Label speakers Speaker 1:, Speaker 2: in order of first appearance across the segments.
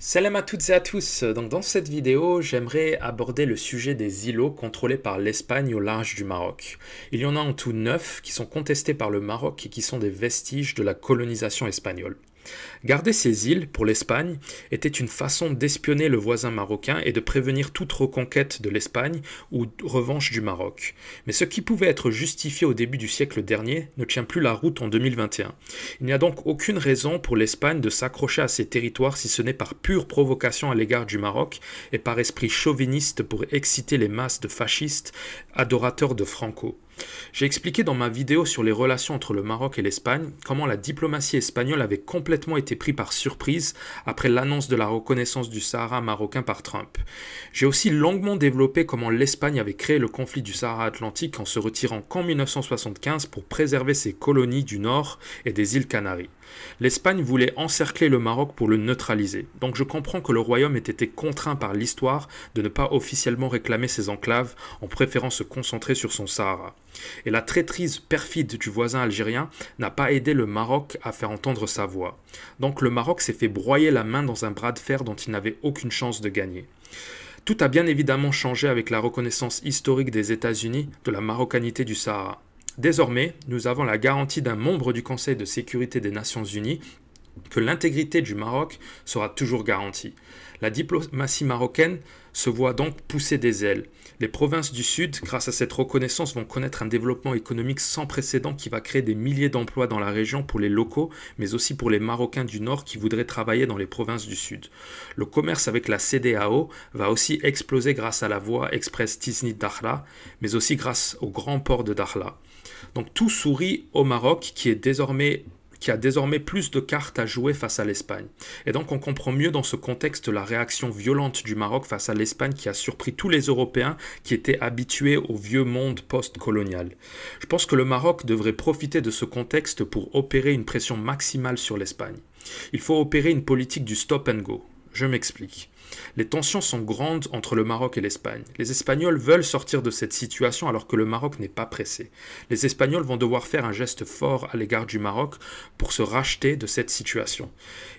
Speaker 1: Salam à toutes et à tous. Donc dans cette vidéo, j'aimerais aborder le sujet des îlots contrôlés par l'Espagne au large du Maroc. Il y en a en tout 9 qui sont contestés par le Maroc et qui sont des vestiges de la colonisation espagnole. Garder ces îles, pour l'Espagne, était une façon d'espionner le voisin marocain et de prévenir toute reconquête de l'Espagne ou revanche du Maroc. Mais ce qui pouvait être justifié au début du siècle dernier ne tient plus la route en 2021. Il n'y a donc aucune raison pour l'Espagne de s'accrocher à ces territoires si ce n'est par pure provocation à l'égard du Maroc et par esprit chauviniste pour exciter les masses de fascistes adorateurs de Franco. J'ai expliqué dans ma vidéo sur les relations entre le Maroc et l'Espagne comment la diplomatie espagnole avait complètement été prise par surprise après l'annonce de la reconnaissance du Sahara marocain par Trump. J'ai aussi longuement développé comment l'Espagne avait créé le conflit du Sahara Atlantique en se retirant qu'en 1975 pour préserver ses colonies du Nord et des îles Canaries. L'Espagne voulait encercler le Maroc pour le neutraliser, donc je comprends que le royaume ait été contraint par l'histoire de ne pas officiellement réclamer ses enclaves en préférant se concentrer sur son Sahara. Et la traîtrise perfide du voisin algérien n'a pas aidé le Maroc à faire entendre sa voix. Donc le Maroc s'est fait broyer la main dans un bras de fer dont il n'avait aucune chance de gagner. Tout a bien évidemment changé avec la reconnaissance historique des États-Unis de la marocanité du Sahara. Désormais, nous avons la garantie d'un membre du Conseil de sécurité des Nations Unies que l'intégrité du Maroc sera toujours garantie. La diplomatie marocaine se voit donc pousser des ailes. Les provinces du Sud, grâce à cette reconnaissance, vont connaître un développement économique sans précédent qui va créer des milliers d'emplois dans la région pour les locaux, mais aussi pour les Marocains du Nord qui voudraient travailler dans les provinces du Sud. Le commerce avec la CEDEAO va aussi exploser grâce à la voie express Tiznit-Dakhla, mais aussi grâce au grand port de Dakhla. Donc tout sourit au Maroc qui a désormais plus de cartes à jouer face à l'Espagne. Et donc on comprend mieux dans ce contexte la réaction violente du Maroc face à l'Espagne qui a surpris tous les Européens qui étaient habitués au vieux monde post-colonial. Je pense que le Maroc devrait profiter de ce contexte pour opérer une pression maximale sur l'Espagne. Il faut opérer une politique du stop and go. Je m'explique. Les tensions sont grandes entre le Maroc et l'Espagne. Les Espagnols veulent sortir de cette situation alors que le Maroc n'est pas pressé. Les Espagnols vont devoir faire un geste fort à l'égard du Maroc pour se racheter de cette situation.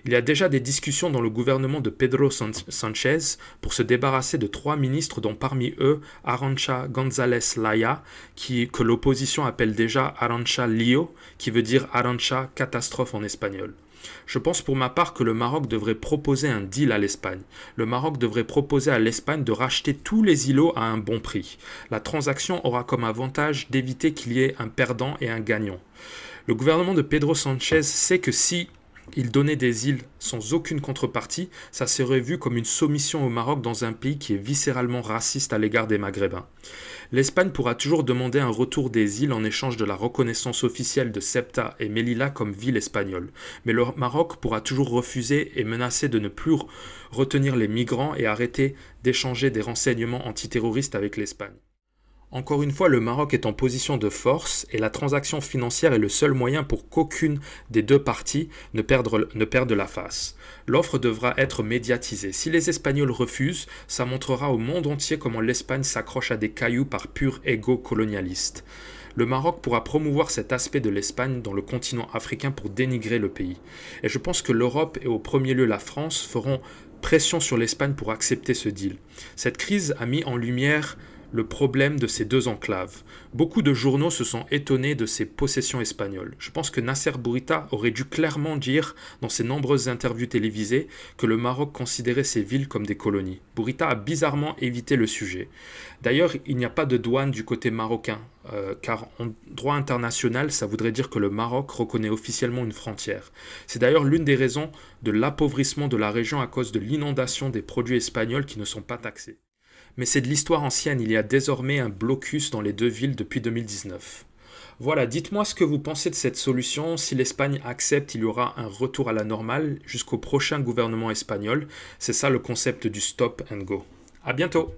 Speaker 1: Il y a déjà des discussions dans le gouvernement de Pedro Sánchez pour se débarrasser de 3 ministres dont parmi eux Arantxa González Laya, que l'opposition appelle déjà Arantxa Lío, qui veut dire Arantxa catastrophe en espagnol. Je pense pour ma part que le Maroc devrait proposer un deal à l'Espagne. Le Maroc devrait proposer à l'Espagne de racheter tous les îlots à un bon prix. La transaction aura comme avantage d'éviter qu'il y ait un perdant et un gagnant. Le gouvernement de Pedro Sánchez sait que si il donnait des îles sans aucune contrepartie, ça serait vu comme une soumission au Maroc dans un pays qui est viscéralement raciste à l'égard des Maghrébins. L'Espagne pourra toujours demander un retour des îles en échange de la reconnaissance officielle de Ceuta et Melilla comme ville espagnole. Mais le Maroc pourra toujours refuser et menacer de ne plus retenir les migrants et arrêter d'échanger des renseignements antiterroristes avec l'Espagne. Encore une fois, le Maroc est en position de force et la transaction financière est le seul moyen pour qu'aucune des deux parties ne perde la face. L'offre devra être médiatisée. Si les Espagnols refusent, ça montrera au monde entier comment l'Espagne s'accroche à des cailloux par pur ego colonialiste. Le Maroc pourra promouvoir cet aspect de l'Espagne dans le continent africain pour dénigrer le pays. Et je pense que l'Europe et au premier lieu la France feront pression sur l'Espagne pour accepter ce deal. Cette crise a mis en lumière le problème de ces deux enclaves. Beaucoup de journaux se sont étonnés de ces possessions espagnoles. Je pense que Nasser Bourita aurait dû clairement dire dans ses nombreuses interviews télévisées que le Maroc considérait ces villes comme des colonies. Bourita a bizarrement évité le sujet. D'ailleurs, il n'y a pas de douane du côté marocain, car en droit international, ça voudrait dire que le Maroc reconnaît officiellement une frontière. C'est d'ailleurs l'une des raisons de l'appauvrissement de la région à cause de l'inondation des produits espagnols qui ne sont pas taxés. Mais c'est de l'histoire ancienne, il y a désormais un blocus dans les deux villes depuis 2019. Voilà, dites-moi ce que vous pensez de cette solution. Si l'Espagne accepte, il y aura un retour à la normale jusqu'au prochain gouvernement espagnol. C'est ça le concept du stop and go. À bientôt!